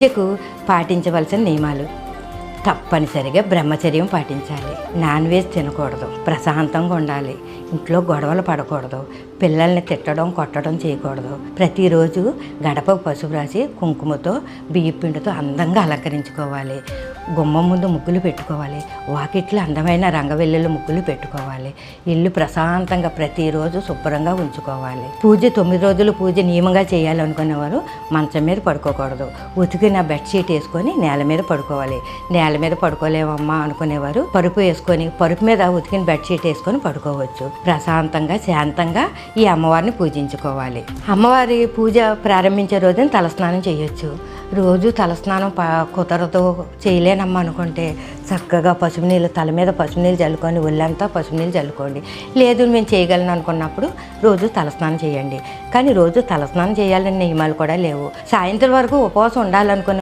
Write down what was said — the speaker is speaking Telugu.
పూజకు పాటించవలసిన నియమాలు. తప్పనిసరిగా బ్రహ్మచర్యం పాటించాలి. నాన్ వెజ్ తినకూడదు. ప్రశాంతంగా ఉండాలి. ఇంట్లో గొడవలు పడకూడదు. పిల్లల్ని తిట్టడం కొట్టడం చేయకూడదు. ప్రతిరోజు గడపకు పసుపు రాసి కుంకుమతో బియ్యం పిండితో అందంగా అలంకరించుకోవాలి. గుమ్మం ముందు ముగ్గులు పెట్టుకోవాలి. వాకిట్లో అందమైన రంగవెల్లుల ముగ్గులు పెట్టుకోవాలి. ఇల్లు ప్రశాంతంగా ప్రతిరోజు శుభ్రంగా ఉంచుకోవాలి. పూజ 9 రోజులు పూజ నియమంగా చేయాలనుకునేవారు మంచం మీద పడుకోకూడదు. ఉతికిన బెడ్షీట్ వేసుకొని నేల మీద పడుకోవాలి. నేల మీద పడుకోలేమమ్మా అనుకునేవారు పరుపు వేసుకొని పరుపు మీద ఉతికిన బెడ్షీట్ వేసుకొని పడుకోవచ్చు. ప్రశాంతంగా శాంతంగా ఈ అమ్మవారిని పూజించుకోవాలి. అమ్మవారి పూజ ప్రారంభించే రోజున తలస్నానం చేయొచ్చు. రోజు తలస్నానం కుదరదు చేయలేనమ్మా అనుకుంటే చక్కగా పసుపు నీళ్ళు తల మీద పసుపు నీళ్ళు చల్లుకొని ఒళ్ళంతా పసుపు నీళ్ళు చల్లుకోండి. లేదు మేము చేయగలను అనుకున్నప్పుడు రోజు తలస్నానం చేయండి. కానీ రోజు తలస్నానం చేయాలని నియమాలు కూడా లేవు. సాయంత్రం వరకు ఉపవాసం ఉండాలనుకున్న